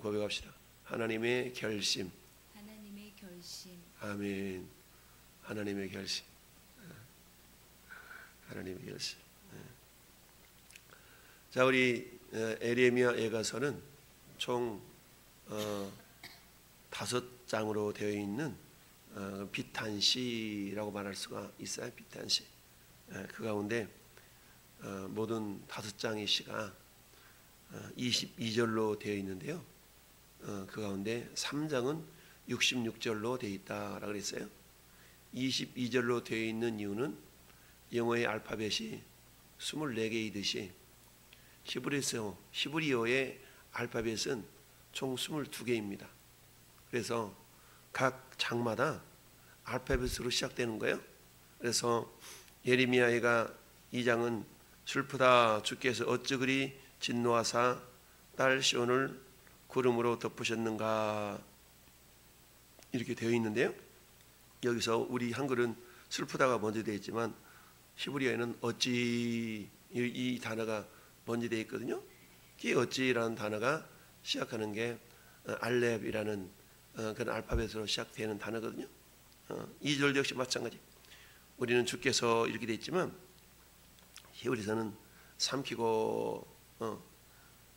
고백합시다. 하나님의 결심. 하나님의 결심. 아멘. 하나님의 결심. 하나님의 결심. 자, 우리 에레미야 예가서는 총 5장으로 되어 있는 비탄시라고 말할 수가 있어요. 비탄시. 그 가운데 모든 5장의 시가 22절로 되어 있는데요. 그 가운데 3장은 66절로 되어 있다라고 그랬어요. 22절로 되어 있는 이유는 영어의 알파벳이 24개이듯이 히브리어의 알파벳은 총 22개입니다. 그래서 각 장마다 알파벳으로 시작되는 거예요. 그래서 예레미야가 2장은 슬프다 주께서 어찌 그리 진노하사 딸 시온을 구름으로 덮으셨는가 이렇게 되어 있는데요. 여기서 우리 한글은 슬프다가 먼저 되어 있지만 히브리어에는 어찌 이 단어가 먼저 되어 있거든요. 이 어찌라는 단어가 시작하는 게 알렙이라는 그런 알파벳으로 시작되는 단어거든요. 2절 역시 마찬가지. 우리는 주께서 이렇게 되어 있지만 히브리서는 삼키고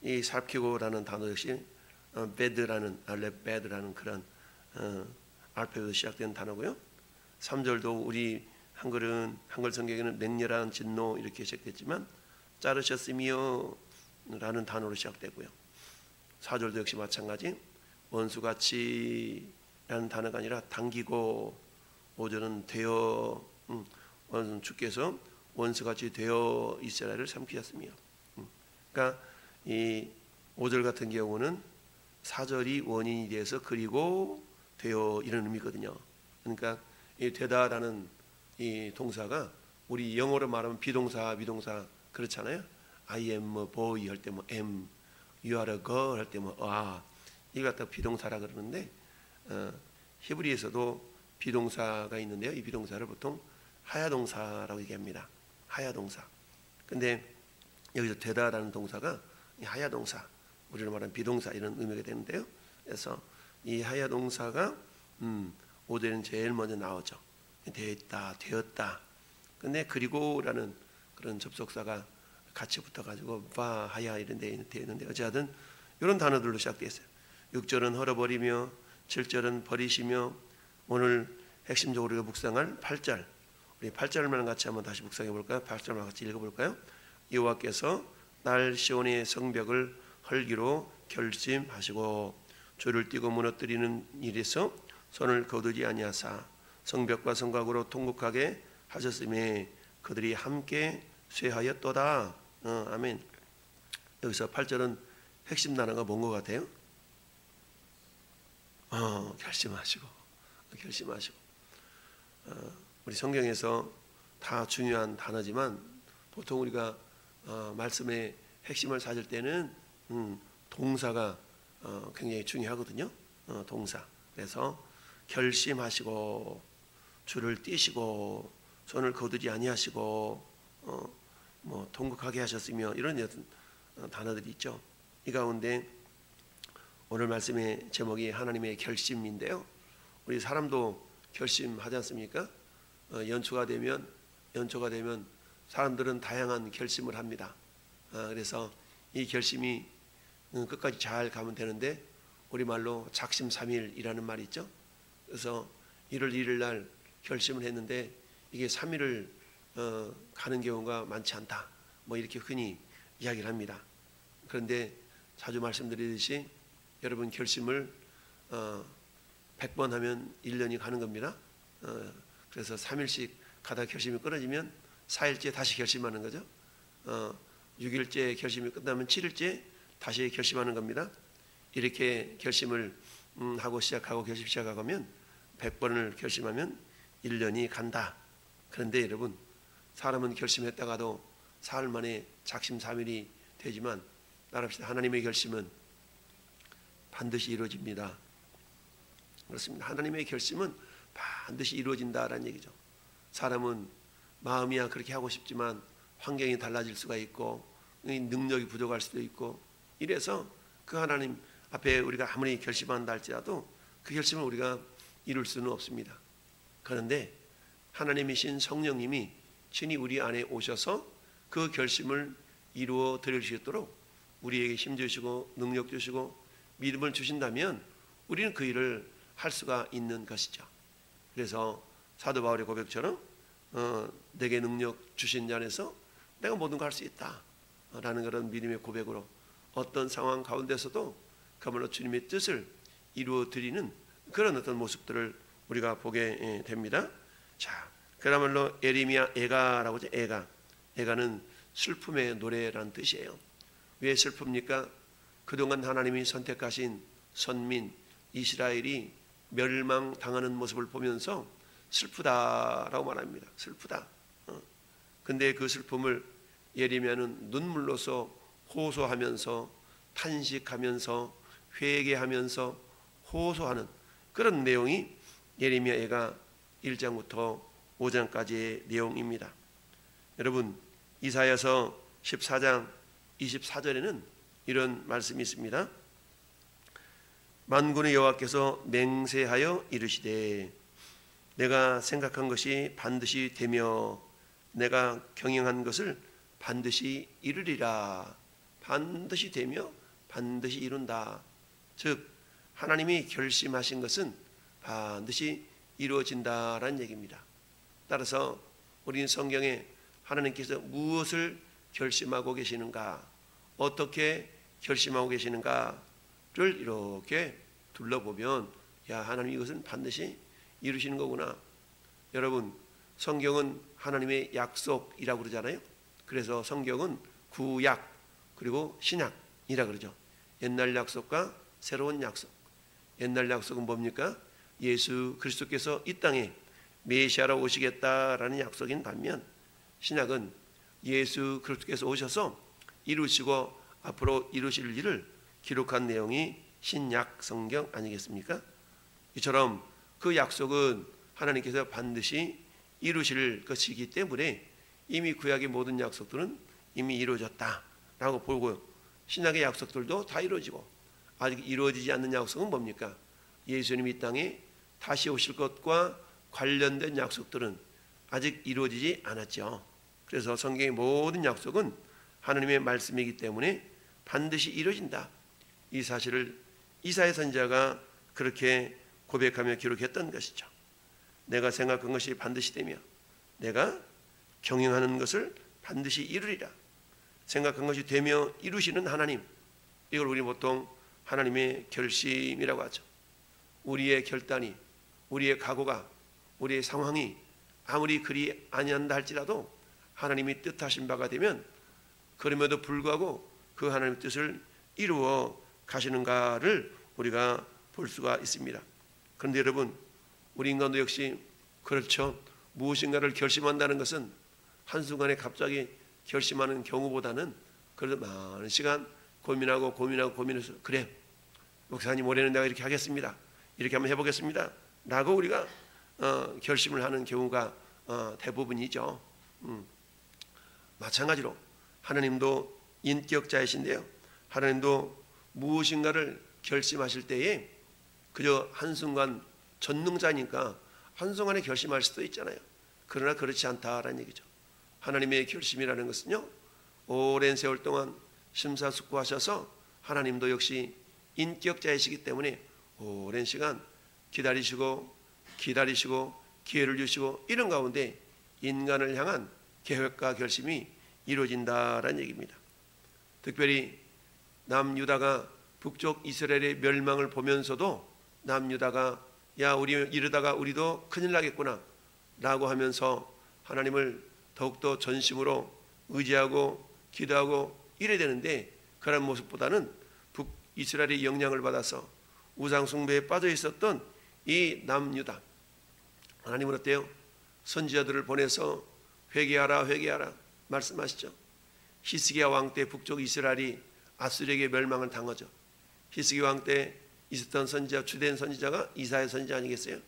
이 살피고라는 단어 역시 베드라는 알렙 베드라는 그런 알파벳으로 시작된 단어고요. 3절도 우리 한글 성경에는 맹렬한 진노 이렇게 시작됐지만 자르셨으며 라는 단어로 시작되고요. 4절도 역시 마찬가지 원수같이 라는 단어가 아니라 당기고 5절은 되어 주께서 원수같이 되어 이스라엘을 삼키셨으며 그러니까 이 5절 같은 경우는 4절이 원인이 돼서 그리고 되어 이런 의미거든요. 그러니까 이 되다라는 이 동사가 우리 영어로 말하면 비동사, 미동사 그렇잖아요. I am a boy 할 때 뭐 am, you are a girl 할 때 뭐 이거 갖다 비동사라 그러는데 히브리에서도 비동사가 있는데요. 이 비동사를 보통 하야동사라고 얘기합니다. 하야동사. 근데 여기서 되다라는 동사가 하야동사, 우리로 말하는 비동사 이런 의미가 되는데요. 그래서 이 하야동사가 5절에는 제일 먼저 나오죠. 되었다, 되었다. 근데 그리고라는 그런 접속사가 같이 붙어가지고 하야 이런 데 있는데 어찌하든 이런 단어들로 시작되어 있어요. 6절은 헐어버리며 7절은 버리시며 오늘 핵심적으로 우리가 묵상할 8절 우리 8절만 같이 한번 다시 묵상해 볼까요? 8절만 같이 읽어볼까요? 여호와께서 딸 시온의 성벽을 헐기로 결심하시고 줄을 띄고 무너뜨리는 일에서 손을 거두지 아니하사 성벽과 성곽으로 통곡하게 하셨으며 그들이 함께 쇠하였도다. 아멘. 여기서 8절은 핵심 단어가 뭔 것 같아요? 결심하시고 우리 성경에서 다 중요한 단어지만 보통 우리가 말씀의 핵심을 찾을 때는 동사가 굉장히 중요하거든요. 동사. 그래서 결심하시고 줄을 띄시고 손을 거두지 아니하시고 뭐 통곡하게 하셨으며 이런 단어들이 있죠. 이 가운데 오늘 말씀의 제목이 하나님의 결심인데요. 우리 사람도 결심하지 않습니까? 연초가 되면 사람들은 다양한 결심을 합니다. 그래서 이 결심이 끝까지 잘 가면 되는데 우리말로 작심삼일이라는 말이 있죠. 그래서 1월 1일 날 결심을 했는데 이게 3일을 가는 경우가 많지 않다. 뭐 이렇게 흔히 이야기를 합니다. 그런데 자주 말씀드리듯이 여러분 결심을 100번 하면 1년이 가는 겁니다. 그래서 3일씩 가다 결심이 끊어지면 4일째 다시 결심하는 거죠. 6일째 결심이 끝나면 7일째 다시 결심하는 겁니다. 이렇게 결심을 하고 시작하고 결심 시작하면 100번을 결심하면 1년이 간다. 그런데 여러분 사람은 결심했다가도 사흘 만에 작심삼일이 되지만 따라합시다. 하나님의 결심은 반드시 이루어집니다. 그렇습니다. 하나님의 결심은 반드시 이루어진다라는 얘기죠. 사람은 마음이야 그렇게 하고 싶지만 환경이 달라질 수가 있고 능력이 부족할 수도 있고 이래서 그 하나님 앞에 우리가 아무리 결심한다 할지라도 그 결심을 우리가 이룰 수는 없습니다. 그런데 하나님이신 성령님이 친히 우리 안에 오셔서 그 결심을 이루어 드릴 수 있도록 우리에게 힘 주시고 능력 주시고 믿음을 주신다면 우리는 그 일을 할 수가 있는 것이죠. 그래서 사도 바울의 고백처럼 내게 능력 주신 자 안에서 내가 모든 걸 할 수 있다 라는 그런 믿음의 고백으로 어떤 상황 가운데서도 그야말로 주님의 뜻을 이루어 드리는 그런 어떤 모습들을 우리가 보게 됩니다. 자, 그야말로 예레미야 애가라고 하죠. 애가는 슬픔의 노래라는 뜻이에요. 왜 슬픕니까? 그동안 하나님이 선택하신 선민 이스라엘이 멸망당하는 모습을 보면서 슬프다라고 말합니다. 슬프다. 근데 그 슬픔을 예레미야는 눈물로서 호소하면서 탄식하면서 회개하면서 호소하는 그런 내용이 예레미야 애가 1장부터 5장까지의 내용입니다. 여러분, 이사야서 14장 24절에는 이런 말씀이 있습니다. 만군의 여호와께서 맹세하여 이르시되 내가 생각한 것이 반드시 되며 내가 경영한 것을 반드시 이루리라. 반드시 되며 반드시 이룬다. 즉 하나님이 결심하신 것은 반드시 이루어진다라는 얘기입니다. 따라서 우리는 성경에 하나님께서 무엇을 결심하고 계시는가, 어떻게 결심하고 계시는가를 이렇게 둘러보면 야, 하나님 이것은 반드시 이루시는 거구나. 여러분, 성경은 하나님의 약속이라고 그러잖아요. 그래서 성경은 구약 그리고 신약이라 그러죠. 옛날 약속과 새로운 약속. 옛날 약속은 뭡니까? 예수 그리스도께서 이 땅에 메시아로 오시겠다라는 약속인 반면 신약은 예수 그리스도께서 오셔서 이루시고 앞으로 이루실 일을 기록한 내용이 신약 성경 아니겠습니까? 이처럼 그 약속은 하나님께서 반드시 이루실 것이기 때문에 이미 구약의 모든 약속들은 이미 이루어졌다라고 보고 신약의 약속들도 다 이루어지고 아직 이루어지지 않는 약속은 뭡니까? 예수님이 이 땅에 다시 오실 것과 관련된 약속들은 아직 이루어지지 않았죠. 그래서 성경의 모든 약속은 하나님의 말씀이기 때문에 반드시 이루어진다. 이 사실을 이사야 선지자가 그렇게 고백하며 기록했던 것이죠. 내가 생각한 것이 반드시 되며 내가 경영하는 것을 반드시 이루리라. 생각한 것이 되며 이루시는 하나님, 이걸 우리 보통 하나님의 결심이라고 하죠. 우리의 결단이, 우리의 각오가, 우리의 상황이 아무리 그리 아니한다 할지라도 하나님이 뜻하신 바가 되면 그럼에도 불구하고 그 하나님의 뜻을 이루어 가시는가를 우리가 볼 수가 있습니다. 그런데 여러분, 우리 인간도 역시 그렇죠. 무엇인가를 결심한다는 것은 한순간에 갑자기 결심하는 경우보다는 그래도 많은 시간 고민해서 그래, 목사님 올해는 내가 이렇게 하겠습니다, 이렇게 한번 해보겠습니다 라고 우리가 결심을 하는 경우가 대부분이죠. 마찬가지로 하나님도 인격자이신데요, 하나님도 무엇인가를 결심하실 때에 그저 한순간 전능자니까 한순간에 결심할 수도 있잖아요. 그러나 그렇지 않다라는 얘기죠. 하나님의 결심이라는 것은요, 오랜 세월 동안 심사숙고하셔서 하나님도 역시 인격자이시기 때문에 오랜 시간 기다리시고 기회를 주시고 이런 가운데 인간을 향한 계획과 결심이 이루어진다라는 얘기입니다. 특별히 남유다가 북쪽 이스라엘의 멸망을 보면서도 남유다가 야, 우리 이러다가 우리도 큰일 나겠구나 라고 하면서 하나님을 더욱더 전심으로 의지하고 기도하고 이래야 되는데, 그런 모습보다는 북이스라엘의 영향을 받아서 우상숭배에 빠져 있었던 이 남유다, 하나님은 어때요? 선지자들을 보내서 회개하라 말씀하시죠. 히스기야 왕 때 북쪽 이스라엘이 아수르에게 멸망을 당하죠. 히스기야 왕 때 있었던 선지자, 주된 선지자가 이사야 선지자 아니겠어요?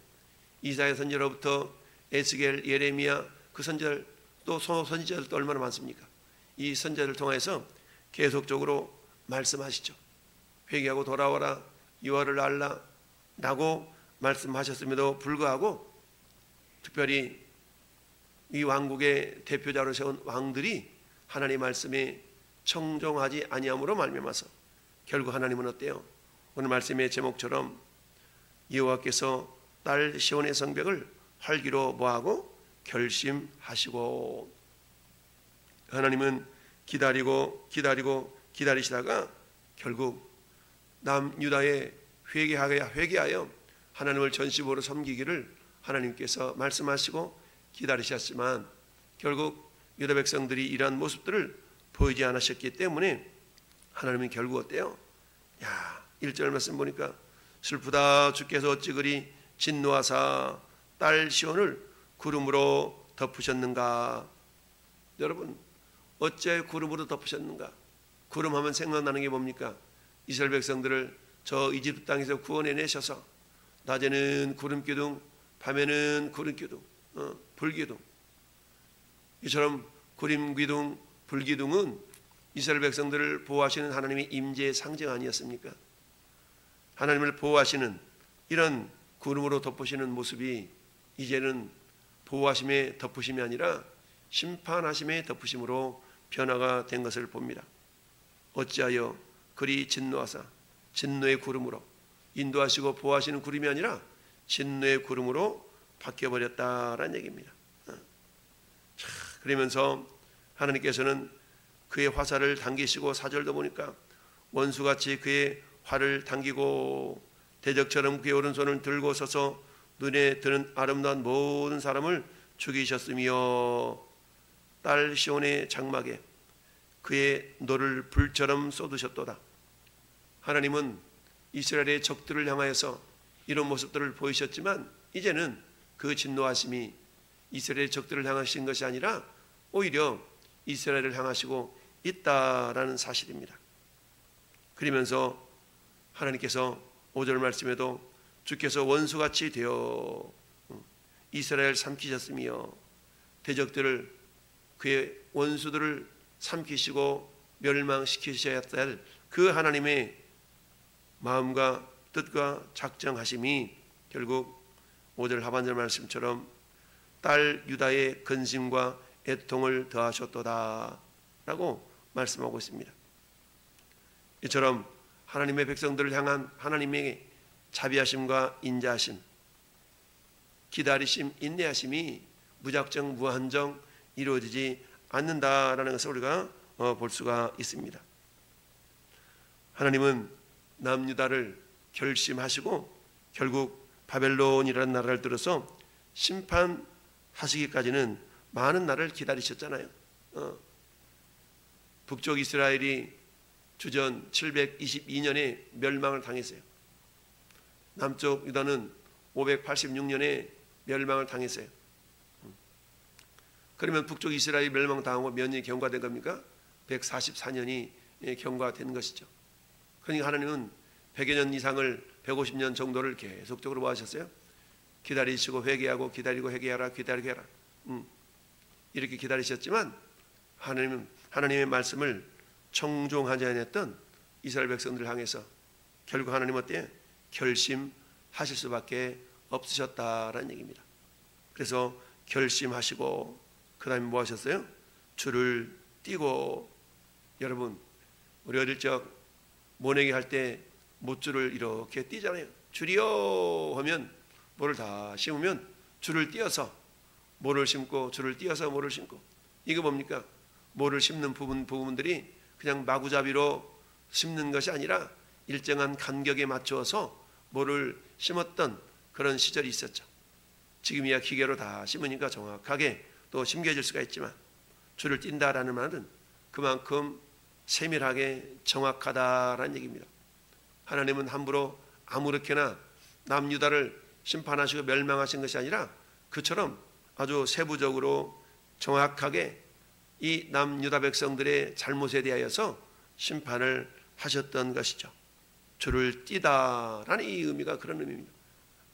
이사야 선지자로부터 에스겔, 예레미야, 그 선지자들 또 선지자들도 얼마나 많습니까? 이 선지자를 통해서 계속적으로 말씀하시죠. 회개하고 돌아와라, 유월을 알라 라고 말씀하셨음에도 불구하고 특별히 이 왕국의 대표자로 세운 왕들이 하나님의 말씀에 청종하지 아니함으로 말미암아서 결국 하나님은 어때요? 오늘 말씀의 제목처럼 여호와께서 딸 시온의 성벽을 활기로 뭐하고 결심하시고, 하나님은 기다리시다가 결국 남유다에 회개하여 하나님을 전심으로 섬기기를 하나님께서 말씀하시고 기다리셨지만 결국 유다 백성들이 이러한 모습들을 보이지 않으셨기 때문에 하나님은 결국 어때요? 1절 말씀 보니까 슬프다 주께서 어찌 그리 진노하사 딸 시온을 구름으로 덮으셨는가. 여러분, 어째 구름으로 덮으셨는가? 구름하면 생각나는 게 뭡니까? 이스라엘 백성들을 저 이집트 땅에서 구원해내셔서 낮에는 구름기둥, 밤에는 구름기둥, 불기둥. 이처럼 구름기둥, 불기둥은 이스라엘 백성들을 보호하시는 하나님의 임재의 상징 아니었습니까? 하나님을 보호하시는 이런 구름으로 덮으시는 모습이 이제는 보호하심의 덮으심이 아니라 심판하심의 덮으심으로 변화가 된 것을 봅니다. 어찌하여 그리 진노하사 진노의 구름으로, 인도하시고 보호하시는 구름이 아니라 진노의 구름으로 바뀌어버렸다라는 얘기입니다. 그러면서 하나님께서는 그의 화살을 당기시고, 4절도 보니까 원수같이 그의 활을 당기고 대적처럼 그의 오른손을 들고 서서 눈에 드는 아름다운 모든 사람을 죽이셨으며 딸 시온의 장막에 그의 노를 불처럼 쏟으셨도다. 하나님은 이스라엘의 적들을 향하여서 이런 모습들을 보이셨지만 이제는 그 진노하심이 이스라엘의 적들을 향하신 것이 아니라 오히려 이스라엘을 향하시고 있다라는 사실입니다. 그러면서 하나님께서 5절 말씀에도 주께서 원수같이 되어 이스라엘 삼키셨으며 대적들을, 그의 원수들을 삼키시고 멸망시키셔야 할 그 하나님의 마음과 뜻과 작정하심이 결국 5절 하반절 말씀처럼 딸 유다의 근심과 애통을 더하셨도다 라고 말씀하고 있습니다. 이처럼 하나님의 백성들을 향한 하나님의 자비하심과 인자하심, 기다리심, 인내하심이 무작정 무한정 이루어지지 않는다라는 것을 우리가 볼 수가 있습니다. 하나님은 남유다를 결심하시고 결국 바벨론이라는 나라를 들어서 심판하시기까지는 많은 날을 기다리셨잖아요. 북쪽 이스라엘이 주전 722년에 멸망을 당했어요. 남쪽 유다는 586년에 멸망을 당했어요. 그러면 북쪽 이스라엘이 멸망당하고 몇 년이 경과된 겁니까? 144년이 경과된 것이죠. 그러니까 하나님은 100여 년 이상을, 150년 정도를 계속적으로 뭐 하셨어요? 기다리시고 회개하고 기다리고 회개하라, 기다리고 해라. 이렇게 기다리셨지만 하나님의 말씀을 청종하지 않았던 이스라엘 백성들을 향해서 결국 하나님은 어때요? 결심하실 수밖에 없으셨다라는 얘기입니다. 그래서 결심하시고 그 다음에 뭐 하셨어요? 줄을 띄고. 여러분, 우리 어릴 적 모내기 할 때 못줄을 이렇게 띄잖아요. 줄이요 하면 모를 다 심으면 줄을 띄어서 모를 심고, 줄을 띄어서 모를 심고. 이거 뭡니까? 모를 심는 부분들이 그냥 마구잡이로 심는 것이 아니라 일정한 간격에 맞추어서 모를 심었던 그런 시절이 있었죠. 지금이야 기계로 다 심으니까 정확하게 또 심겨질 수가 있지만, 줄을 띈다라는 말은 그만큼 세밀하게 정확하다라는 얘기입니다. 하나님은 함부로 아무렇게나 남유다를 심판하시고 멸망하신 것이 아니라 그처럼 아주 세부적으로 정확하게 이 남유다 백성들의 잘못에 대하여서 심판을 하셨던 것이죠. 줄을 띄다라는 이 의미가 그런 의미입니다.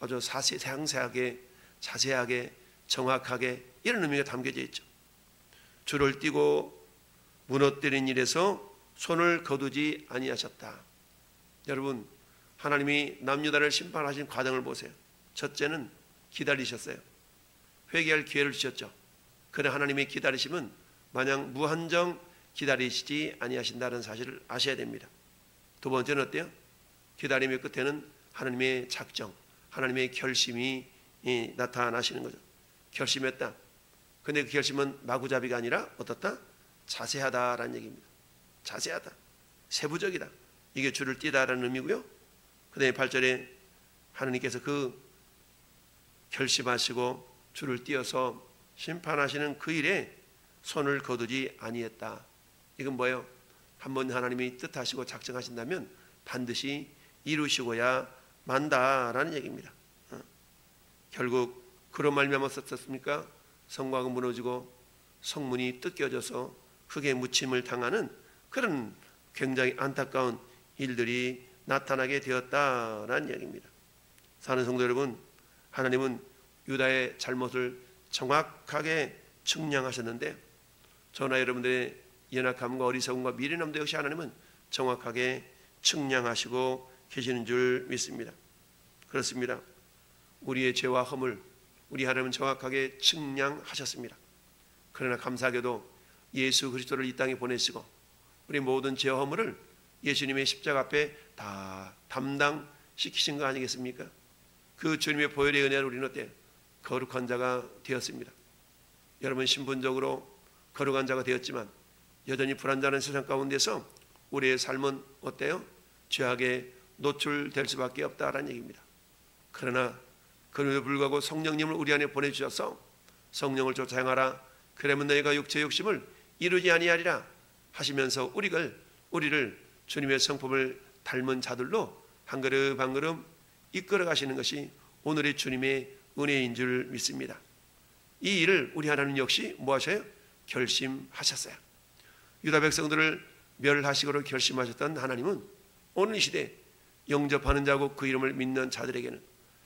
아주 상세하게, 자세하게, 정확하게 이런 의미가 담겨져 있죠. 줄을 띄고 무너뜨린 일에서 손을 거두지 아니하셨다. 여러분, 하나님이 남유다를 심판하신 과정을 보세요. 첫째는 기다리셨어요. 회개할 기회를 주셨죠. 그러나 하나님의 기다리심은 마냥 무한정 기다리시지 아니하신다는 사실을 아셔야 됩니다. 두 번째는 어때요? 기다림의 끝에는 하나님의 작정, 하나님의 결심이 나타나시는 거죠. 결심했다. 근데 그 결심은 마구잡이가 아니라 어떻다? 자세하다라는 얘기입니다. 자세하다, 세부적이다. 이게 줄을 띄다라는 의미고요. 그 다음에 8절에 하나님께서 그 결심하시고 줄을 띄어서 심판하시는 그 일에 손을 거두지 아니했다. 이건 뭐예요? 한번 하나님이 뜻하시고 작정하신다면 반드시 이루시고야 만다라는 얘기입니다. 결국 그런 말미암아 어떻습니까? 성곽은 무너지고 성문이 뜯겨져서 흙에 묻힘을 당하는 그런 굉장히 안타까운 일들이 나타나게 되었다라는 얘기입니다. 사는 성도 여러분, 하나님은 유다의 잘못을 정확하게 측량하셨는데 저나 여러분들의 연약함과 어리석음과 미련함도 역시 하나님은 정확하게 측량하시고 계시는 줄 믿습니다. 그렇습니다. 우리의 죄와 허물 우리 하나님은 정확하게 측량하셨습니다. 그러나 감사하게도 예수 그리스도를 이 땅에 보내시고 우리 모든 죄와 허물을 예수님의 십자가 앞에 다 담당시키신 거 아니겠습니까? 그 주님의 보혈의 은혜로 우리는 어때? 거룩한 자가 되었습니다. 여러분, 신분적으로 거룩한 자가 되었지만 여전히 불안정한 세상 가운데서 우리의 삶은 어때요? 죄악에 노출될 수밖에 없다라는 얘기입니다. 그러나 그럼에도 불구하고 성령님을 우리 안에 보내주셔서 성령을 쫓아 행하라. 그러면 너희가 육체의 욕심을 이루지 아니하리라 하시면서 우리를 주님의 성품을 닮은 자들로 한 걸음 한 걸음 이끌어 가시는 것이 오늘의 주님의 은혜인 줄 믿습니다. 이 일을 우리 하나님 역시 뭐 하셔요? 결심하셨어요. 유다 백성들을 멸하시기로 결심하셨던 하나님은 오늘 이 시대에 영접하는 자고 그 이름을 믿는 자들에게는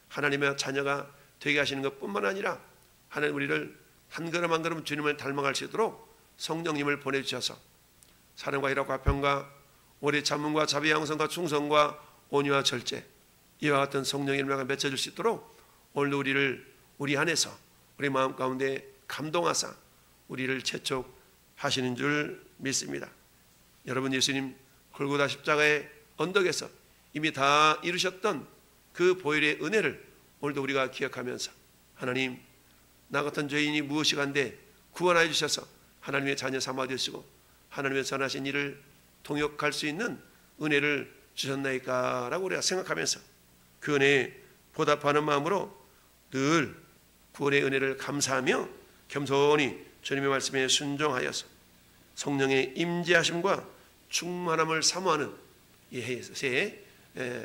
하나님의 자녀가 되게 하시는 것뿐만 아니라 하나님 우리를 한 걸음 한 걸음 주님을 닮아갈 수 있도록 성령님을 보내주셔서 사랑과 희락과 화평과 오래 참음과 자비 양성과 충성과 온유와 절제 이와 같은 성령의 일마가 맺혀질 수 있도록 오늘도 우리 안에서 우리 마음 가운데 감동하사 우리를 채촉하시는 줄 믿습니다. 여러분, 예수님 골고다 십자가의 언덕에서 이미 다 이루셨던 그 보혈의 은혜를 오늘도 우리가 기억하면서 하나님, 나 같은 죄인이 무엇이간데 구원하여 주셔서 하나님의 자녀 삼아 주시고 하나님의 선하신 일을 동역할 수 있는 은혜를 주셨나이까 라고 우리가 생각하면서 그 은혜에 보답하는 마음으로 늘 구원의 은혜를 감사하며 겸손히 주님의 말씀에 순종하여서 성령의 임재하심과 충만함을 사모하는 이 새해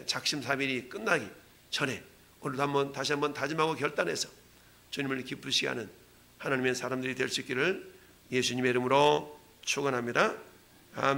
작심삼일이 끝나기 전에 오늘도 다시 한번 다짐하고 결단해서 주님을 기쁘시게 하는 하나님의 사람들이 될 수 있기를 예수님의 이름으로 축원합니다. 아멘.